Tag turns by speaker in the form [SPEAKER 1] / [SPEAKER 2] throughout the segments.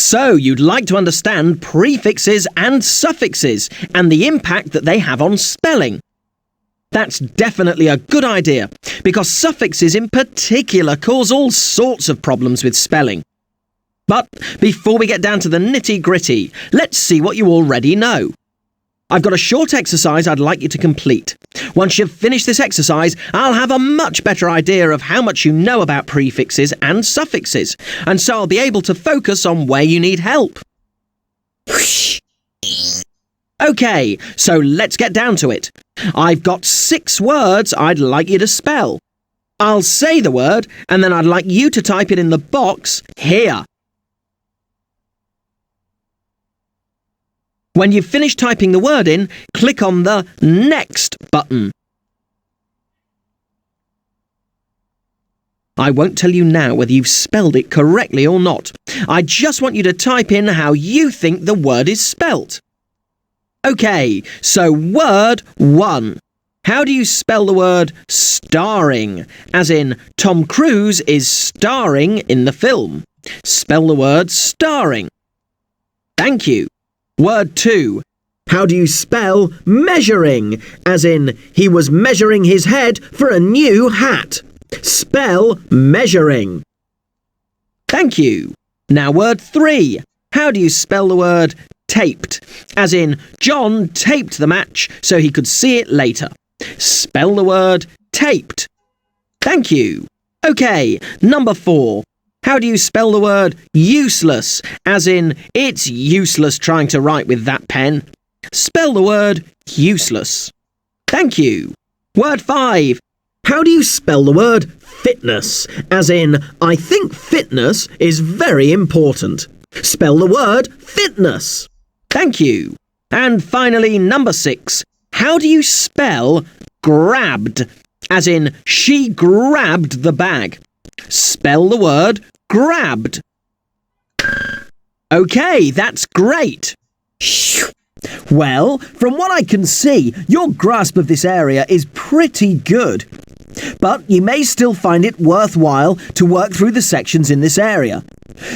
[SPEAKER 1] So you'd like to understand prefixes and suffixes and the impact that they have on spelling. That's definitely a good idea, because suffixes in particular cause all sorts of problems with spelling. But before we get down to the nitty-gritty, let's see what you already know. I've got a short exercise I'd like you to complete. Once you've finished this exercise, I'll have a much better idea of how much you know about prefixes and suffixes, and so I'll be able to focus on where you need help. OK, so let's get down to it. I've got 6 words I'd like you to spell. I'll say the word, and then I'd like you to type it in the box here. When you've finished typing the word in, click on the Next button. I won't tell you now whether you've spelled it correctly or not. I just want you to type in how you think the word is spelt. OK, so word 1. How do you spell the word starring? As in, Tom Cruise is starring in the film. Spell the word starring. Thank you. Word 2. How do you spell measuring? As in, he was measuring his head for a new hat. Spell measuring. Thank you. Now word 3. How do you spell the word taped? As in, John taped the match so he could see it later. Spell the word taped. Thank you. OK, number 4. How do you spell the word useless? As in, it's useless trying to write with that pen. Spell the word useless. Thank you. Word 5. How do you spell the word fitness? As in, I think fitness is very important. Spell the word fitness. Thank you. And finally, number 6. How do you spell grabbed? As in, she grabbed the bag. Spell the word grabbed. OK, that's great. Well, from what I can see, your grasp of this area is pretty good. But you may still find it worthwhile to work through the sections in this area.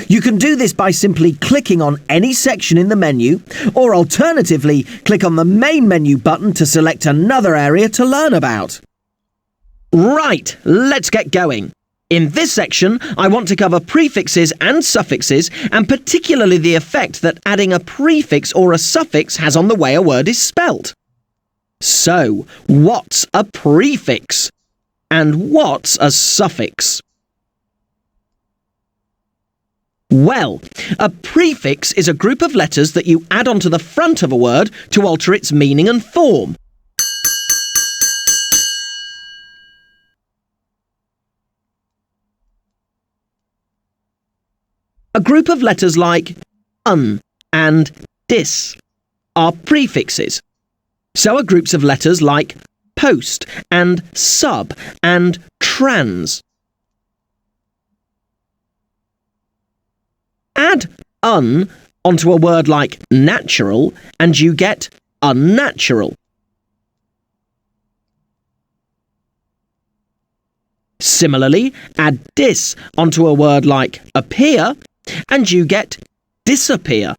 [SPEAKER 1] You can do this by simply clicking on any section in the menu, or alternatively, click on the main menu button to select another area to learn about. Right, let's get going. In this section, I want to cover prefixes and suffixes, and particularly the effect that adding a prefix or a suffix has on the way a word is spelt. So, what's a prefix? And what's a suffix? Well, a prefix is a group of letters that you add onto the front of a word to alter its meaning and form. A group of letters like un and dis are prefixes. So are groups of letters like post and sub and trans. Add un onto a word like natural and you get unnatural. Similarly, add dis onto a word like appear and you get disappear.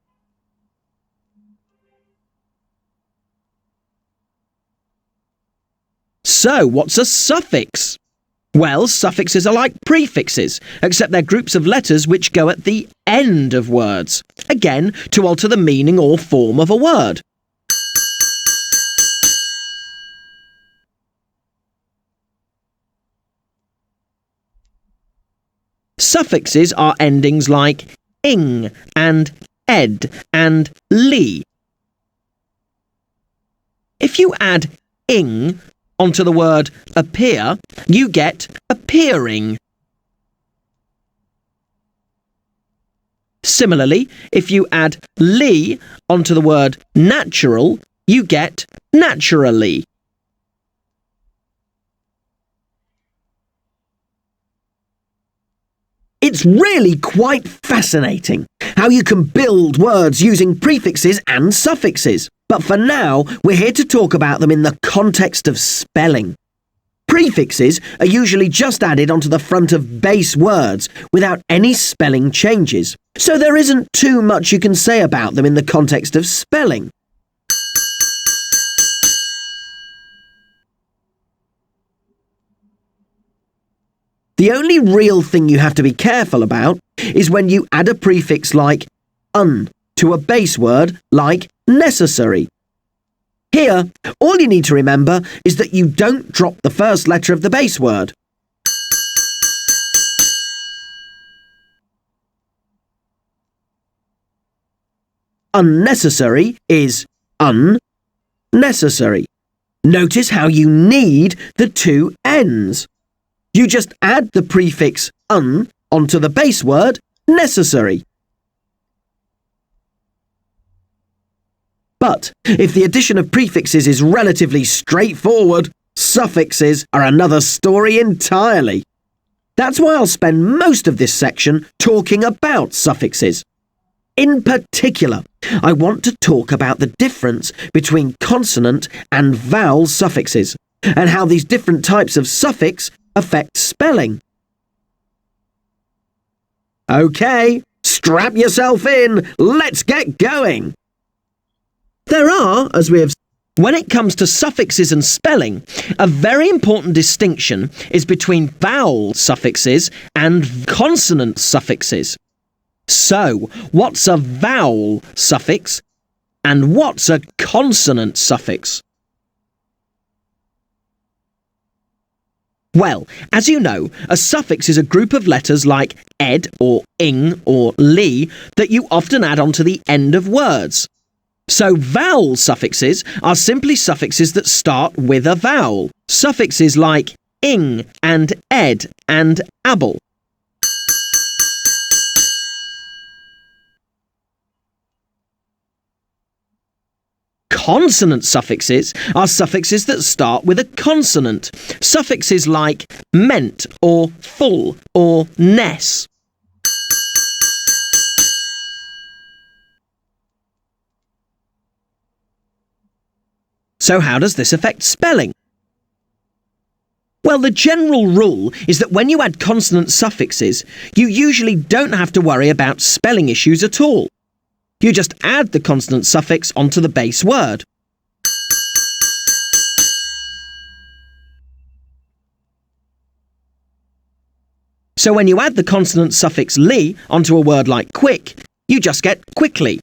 [SPEAKER 1] So, what's a suffix? Well, suffixes are like prefixes, except they're groups of letters which go at the end of words, again, to alter the meaning or form of a word. Suffixes are endings like ing and ed and li. If you add ing onto the word appear, you get appearing. Similarly, if you add li onto the word natural, you get naturally. It's really quite fascinating how you can build words using prefixes and suffixes. But for now, we're here to talk about them in the context of spelling. Prefixes are usually just added onto the front of base words without any spelling changes, so there isn't too much you can say about them in the context of spelling. The only real thing you have to be careful about is when you add a prefix like un to a base word like necessary. Here, all you need to remember is that you don't drop the first letter of the base word. Unnecessary is unnecessary. Notice how you need the two N's. You just add the prefix un onto the base word necessary. But if the addition of prefixes is relatively straightforward, suffixes are another story entirely. That's why I'll spend most of this section talking about suffixes. In particular, I want to talk about the difference between consonant and vowel suffixes, and how these different types of suffix affect spelling. OK, strap yourself in. Let's get going. There are, as we have said, when it comes to suffixes and spelling, a very important distinction is between vowel suffixes and consonant suffixes. So, what's a vowel suffix and what's a consonant suffix? Well, as you know, a suffix is a group of letters like ed or ing or li that you often add onto the end of words. So vowel suffixes are simply suffixes that start with a vowel. Suffixes like ing and ed and able. Consonant suffixes are suffixes that start with a consonant. Suffixes like ment or full or ness. So how does this affect spelling? Well, the general rule is that when you add consonant suffixes, you usually don't have to worry about spelling issues at all. You just add the consonant suffix onto the base word. So when you add the consonant suffix li onto a word like quick, you just get quickly.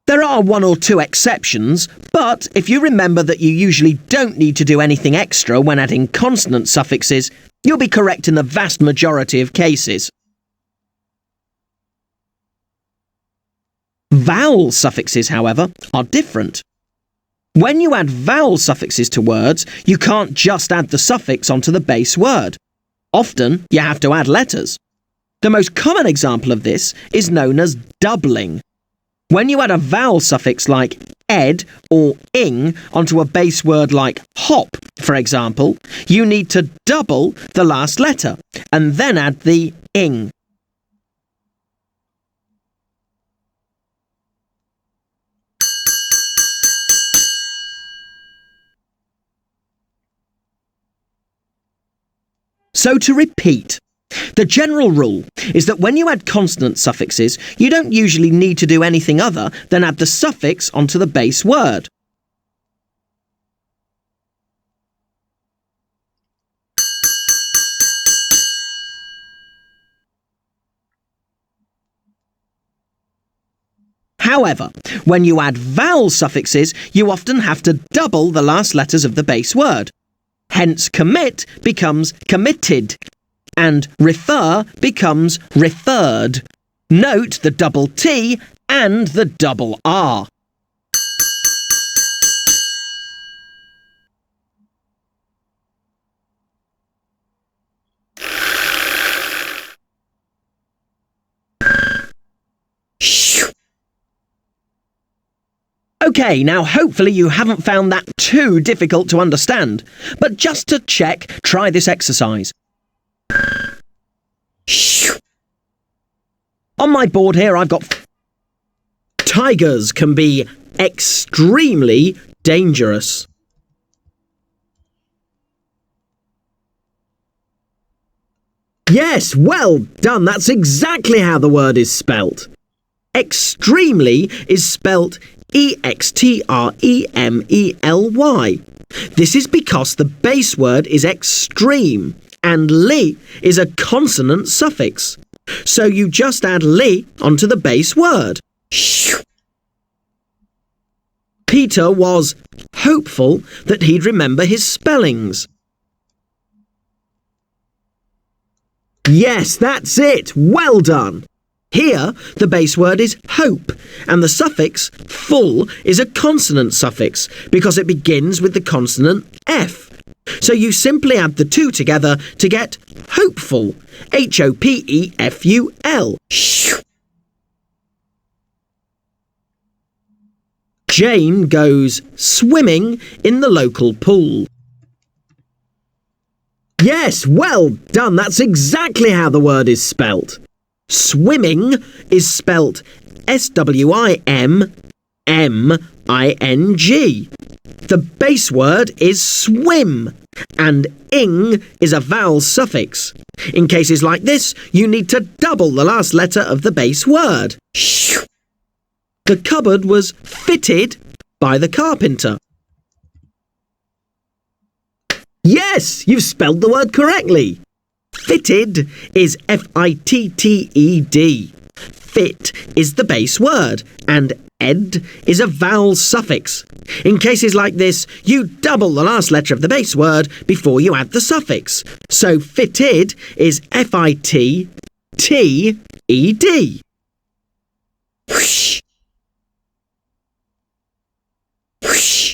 [SPEAKER 1] There are one or two exceptions, but if you remember that you usually don't need to do anything extra when adding consonant suffixes, you'll be correct in the vast majority of cases. Vowel suffixes, however, are different. When you add vowel suffixes to words, you can't just add the suffix onto the base word. Often, you have to add letters. The most common example of this is known as doubling. When you add a vowel suffix like ed or ing onto a base word like hop, for example, you need to double the last letter and then add the ing. So to repeat, the general rule is that when you add consonant suffixes, you don't usually need to do anything other than add the suffix onto the base word. However, when you add vowel suffixes, you often have to double the last letters of the base word. Hence, commit becomes committed, and refer becomes referred. Note the double T and the double R. OK, now hopefully you haven't found that too difficult to understand. But just to check, try this exercise. On my board here I've got tigers can be extremely dangerous. Yes, well done. That's exactly how the word is spelt. Extremely is spelt E-X-T-R-E-M-E-L-Y. This is because the base word is extreme and "ly" is a consonant suffix. So you just add "ly" onto the base word. Peter was hopeful that he'd remember his spellings. Yes, that's it. Well done. Here, the base word is hope, and the suffix full is a consonant suffix because it begins with the consonant F. So you simply add the two together to get hopeful. H-O-P-E-F-U-L. Jane goes swimming in the local pool. Yes, well done. That's exactly how the word is spelt. Swimming is spelt S-W-I-M-M-I-N-G. The base word is swim, and ing is a vowel suffix. In cases like this, you need to double the last letter of the base word. The cupboard was fitted by the carpenter. Yes, you've spelled the word correctly. Fitted is F-I-T-T-E-D. Fit is the base word, and ed is a vowel suffix. In cases like this, you double the last letter of the base word before you add the suffix. So fitted is F-I-T-T-E-D. Whoosh. Whoosh.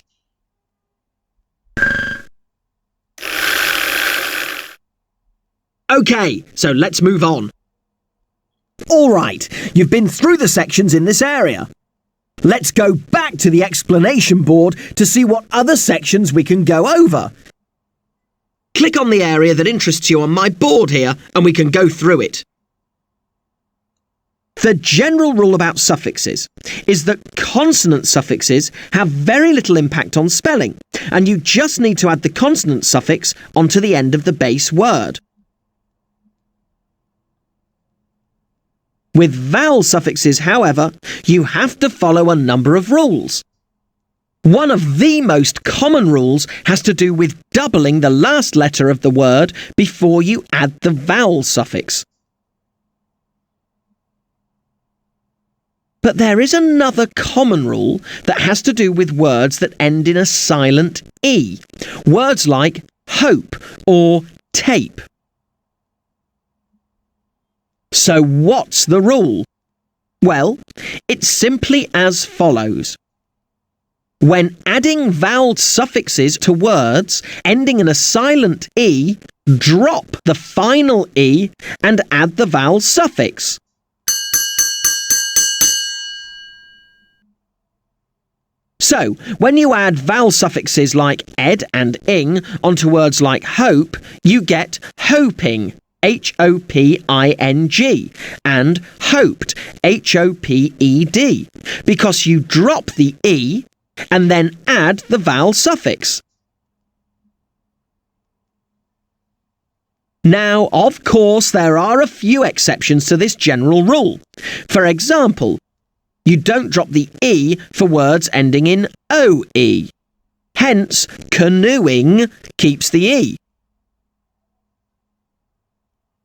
[SPEAKER 1] OK, so let's move on. All right, you've been through the sections in this area. Let's go back to the explanation board to see what other sections we can go over. Click on the area that interests you on my board here and we can go through it. The general rule about suffixes is that consonant suffixes have very little impact on spelling, and you just need to add the consonant suffix onto the end of the base word. With vowel suffixes, however, you have to follow a number of rules. One of the most common rules has to do with doubling the last letter of the word before you add the vowel suffix. But there is another common rule that has to do with words that end in a silent E. Words like hope or tape. So what's the rule? Well, it's simply as follows. When adding vowel suffixes to words ending in a silent E, drop the final E and add the vowel suffix. So, when you add vowel suffixes like ed and ing onto words like hope, you get hoping. H-O-P-I-N-G, and hoped, H-O-P-E-D, because you drop the E and then add the vowel suffix. Now, of course, there are a few exceptions to this general rule. For example, you don't drop the E for words ending in O-E. Hence, canoeing keeps the E.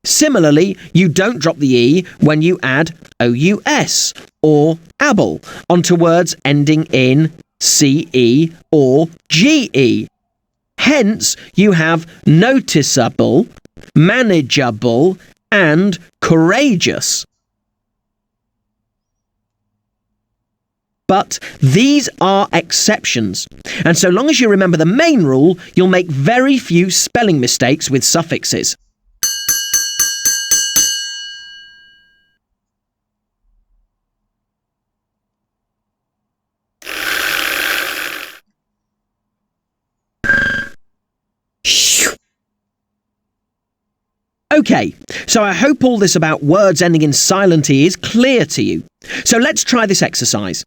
[SPEAKER 1] Similarly, you don't drop the E when you add OUS or able onto words ending in CE or GE. Hence, you have noticeable, manageable, and courageous. But these are exceptions, and so long as you remember the main rule, you'll make very few spelling mistakes with suffixes. OK, so I hope all this about words ending in silent E is clear to you. So let's try this exercise.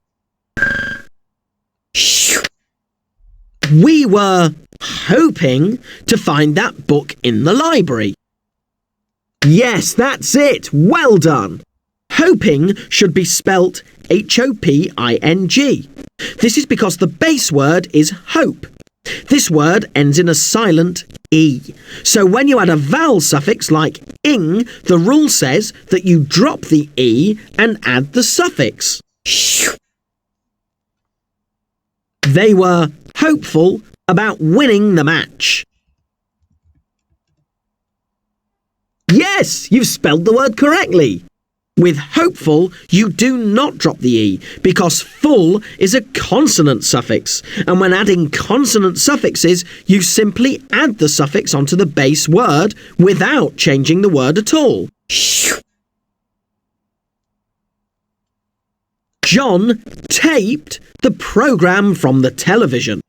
[SPEAKER 1] We were hoping to find that book in the library. Yes, that's it. Well done. Hoping should be spelt H-O-P-I-N-G. This is because the base word is hope. This word ends in a silent E. So when you add a vowel suffix like ing, the rule says that you drop the E and add the suffix. They were hopeful about winning the match. Yes, you've spelled the word correctly. With hopeful, you do not drop the E because full is a consonant suffix, and when adding consonant suffixes, you simply add the suffix onto the base word without changing the word at all. John taped the programme from the television.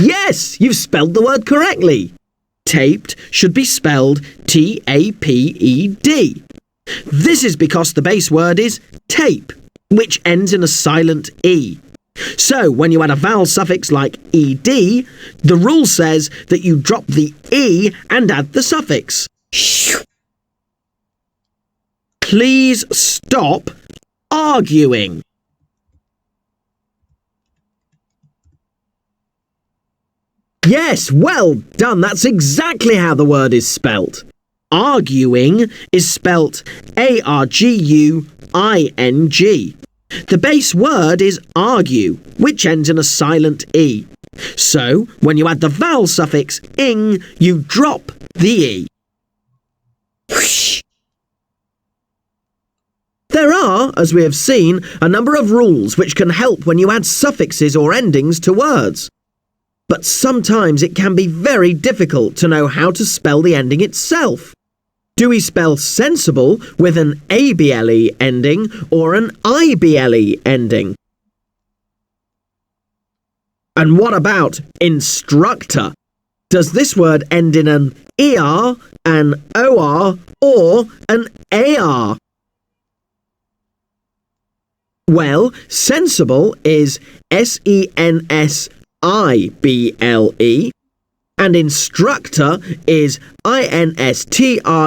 [SPEAKER 1] Yes, you've spelled the word correctly. Taped should be spelled T-A-P-E-D. This is because the base word is tape, which ends in a silent E. So when you add a vowel suffix like ed, the rule says that you drop the E and add the suffix. Please stop arguing. Yes, well done. That's exactly how the word is spelt. Arguing is spelt A-R-G-U-I-N-G. The base word is argue, which ends in a silent E. So, when you add the vowel suffix ing, you drop the E. There are, as we have seen, a number of rules which can help when you add suffixes or endings to words. But sometimes it can be very difficult to know how to spell the ending itself. Do we spell sensible with an ABLE ending or an IBLE ending? And what about instructor? Does this word end in an ER, an OR, or an AR? Well, sensible is SENSIBLE, and instructor is INSTRUCTOR.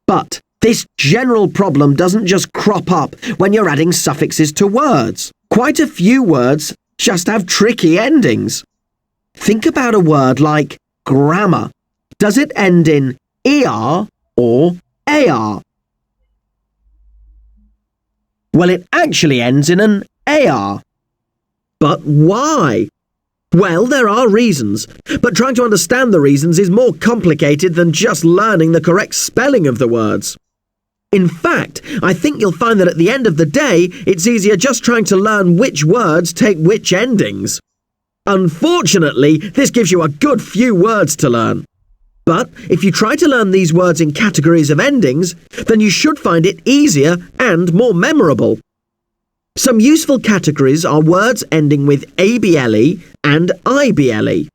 [SPEAKER 1] But this general problem doesn't just crop up when you're adding suffixes to words. Quite a few words just have tricky endings. Think about a word like grammar. Does it end in ER or AR? Well, it actually ends in an AR. But why? Well, there are reasons, but trying to understand the reasons is more complicated than just learning the correct spelling of the words. In fact, I think you'll find that at the end of the day, it's easier just trying to learn which words take which endings. Unfortunately, this gives you a good few words to learn. But if you try to learn these words in categories of endings, then you should find it easier and more memorable. Some useful categories are words ending with ABLE and IBLE.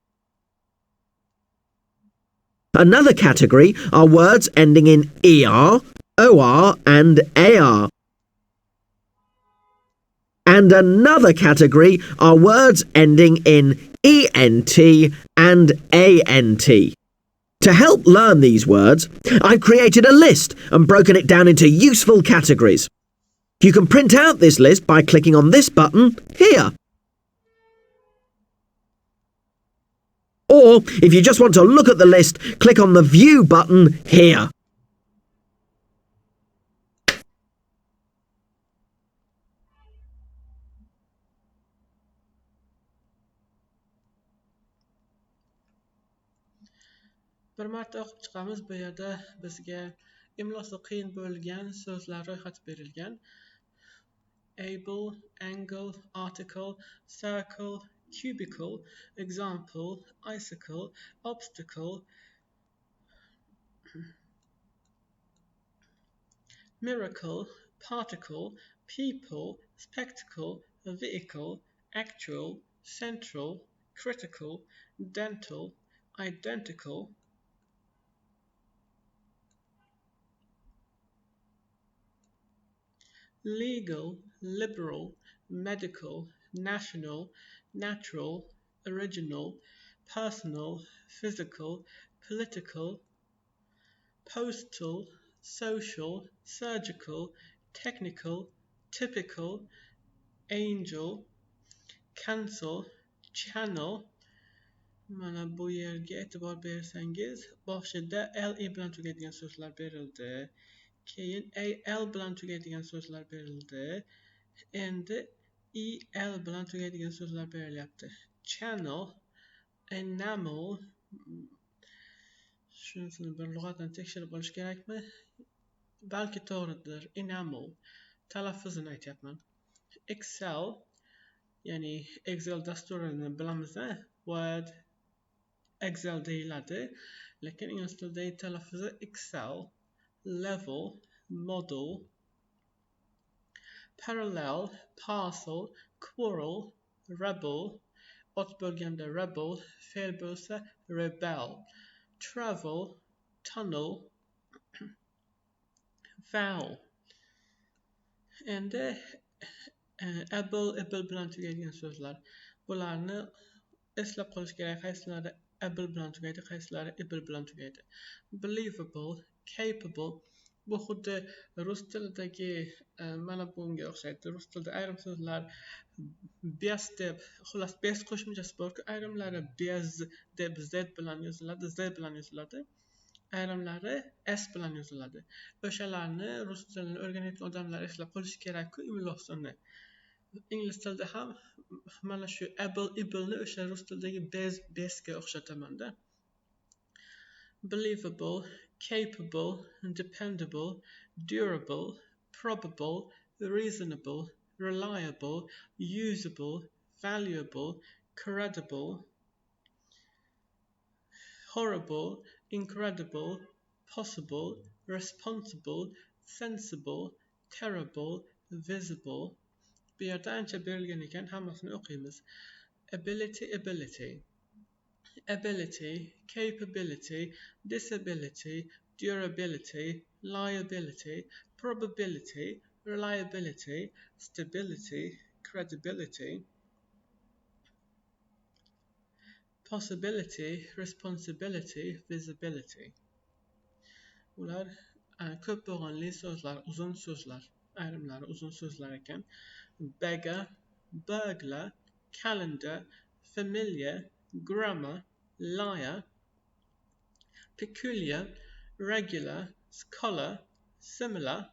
[SPEAKER 1] Another category are words ending in ER, OR and AR. And another category are words ending in ENT and ANT. To help learn these words, I've created a list and broken it down into useful categories. You can print out this list by clicking on this button here. Or, if you just want to look at the list, click on the View button here.
[SPEAKER 2] Bir marta o'qib chiqamiz. Bu yerda bizga imlosi qiyin bo'lgan so'zlar ro'yxati berilgan. Able, angle, article, circle, cubicle, example, icicle, obstacle, miracle, particle, people, spectacle, vehicle, actual, central, critical, dental, identical, legal, liberal, medical, national, natural, original, personal, physical, political, postal, social, surgical, technical, typical, angel, cancel, channel. Mana bu yerga e'tibor bersangiz, boshida LE bilan tugaydigan so'zlar berildi. Keyin AL bilan tugaydigan so'zlar berildi. Endi EL bilan tugaydigan so'zlar berilyapti. Channel, enamel, shunisini bir lug'atdan tekshirib olish kerakmi? Balki to'g'ridir. Enamel. Talaffuzini aytyapman. Excel, ya'ni Excel dasturini bilamiz, Word, Excel deyiladi, lekin ingliz tilidagi talaffuzi Excel. Level, model, parallel, parcel, quarrel, rebel, ot bo'lganda rebel, fe'l bo'lsa rebel, travel, tunnel, vowel. Endi able bilan tugaydigan so'zlar. Bularni eslab qolish kerak, qaysilari able bilan tugaydi, qaysilari able bilan tugaydi. Believable, capable. Bu xuddi rus tilidagi mana bunga o'xshaydi. Rus tilida ayrim so'zlar bez deb, xullas bez qo'shimchasi borku, ayrimlari bez deb z bilan yoziladi, z bilan yoziladi. Ayrimlari s bilan yoziladi. O'shalarni rus tilini o'rganayotgan odamlar eslab qolishi kerak-ku imlosini. Ingliz tilida ham mana shu able-ible'ni o'sha rus tilidagi bezga o'xshataman-da. Believable, capable, dependable, durable, probable, reasonable, reliable, usable, valuable, credible, horrible, incredible, possible, responsible, sensible, terrible, visible. Bu yerda ancha berilgan ekan, hammasini o'qiymiz. Ability, capability, disability, durability, liability, probability, reliability, stability, credibility, possibility, responsibility, visibility. Ular ko'p bo'g'inli so'zlar, uzun so'zlar. Ayrimlari uzun so'zlar ekan. Beggar, burglar, calendar, familiar, grammar, liar, peculiar, regular, scholar, similar,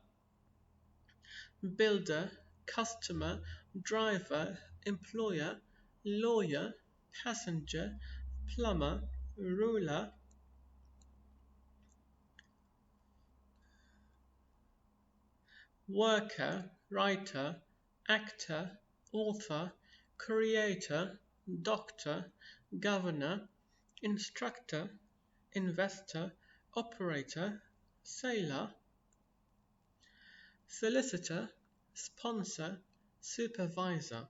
[SPEAKER 2] builder, customer, driver, employer, lawyer, passenger, plumber, ruler, worker, writer, actor, author, creator, doctor, governor, instructor, investor, operator, sailor, solicitor, sponsor, supervisor.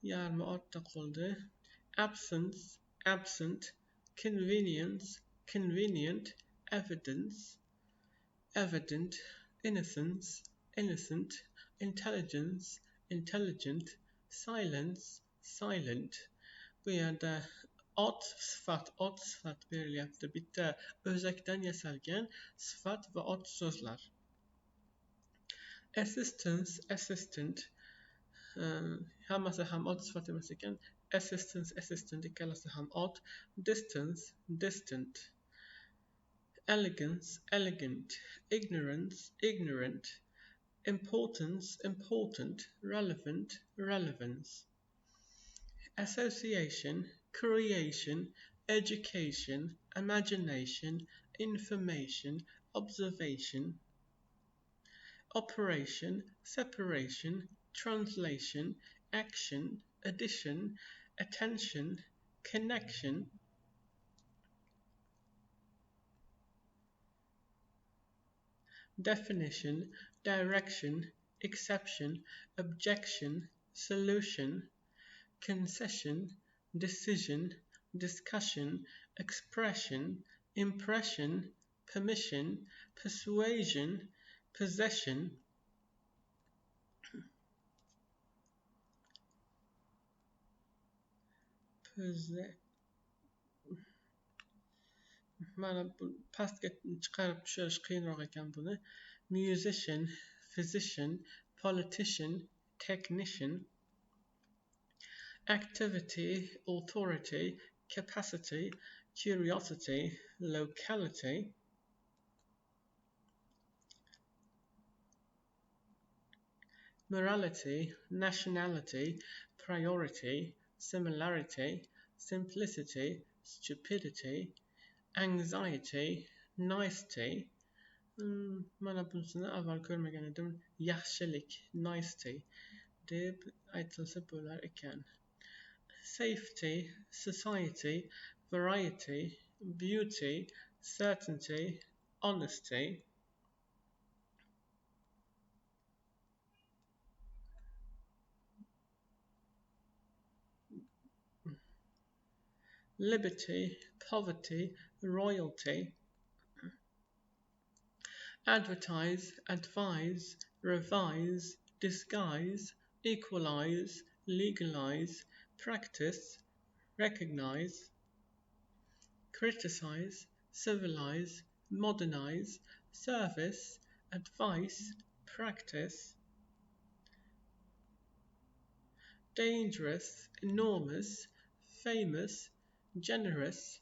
[SPEAKER 2] Yarmi ortda qoldi. Absence, absent, convenience, convenient, evidence, evident, innocence, innocent, intelligence, intelligent, silence, silent. Bu yerda ot sifat berilyapti. Bitta o'zakdan yasalgan sifat va ot so'zlar. Assistance, assistant, hammasi ham ot sifat emas ekan. Assistant ikkalasi ham ot. Distance, distant. Elegance, elegant. Ignorance, ignorant. Importance, important. Relevant, relevance. Association, creation, education, imagination, information, observation. Operation, separation, translation, action, addition, attention, connection. Definition, direction, exception, objection, solution, concession, decision, discussion, expression, impression, permission, persuasion, possession, mana bu pastga chiqarib tushirish qiyinroq ekan buni. Musician, physician, politician, technician, activity, authority, capacity, curiosity, locality, morality, nationality, priority, similarity, simplicity, stupidity, anxiety, nicety. Mana bunisini avval ko'rmagan edim. Yaxshilik, nicety deb aytilsa bo'lar ekan. Safety, society, variety, beauty, certainty, honesty. Liberty, poverty, royalty. Advertise, advise, revise, disguise, equalize, legalize, practice, recognize, criticize, civilize, modernize, service, advice, practice. Dangerous, enormous, famous, generous,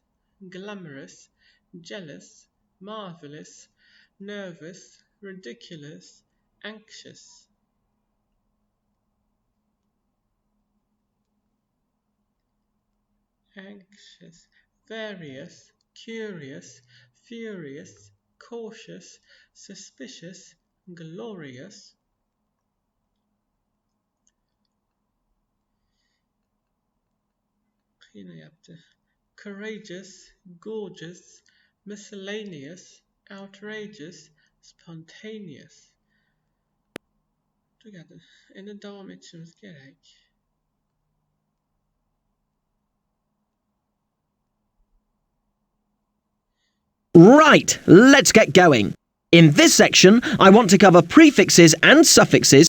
[SPEAKER 2] glamorous, jealous, marvelous, nervous, ridiculous, anxious. Anxious, various, curious, furious, cautious, suspicious, glorious. Courageous, gorgeous, miscellaneous, outrageous, spontaneous. Together. Endi davom etishimiz kerak.
[SPEAKER 1] Right, let's get going. In this section, I want to cover prefixes and suffixes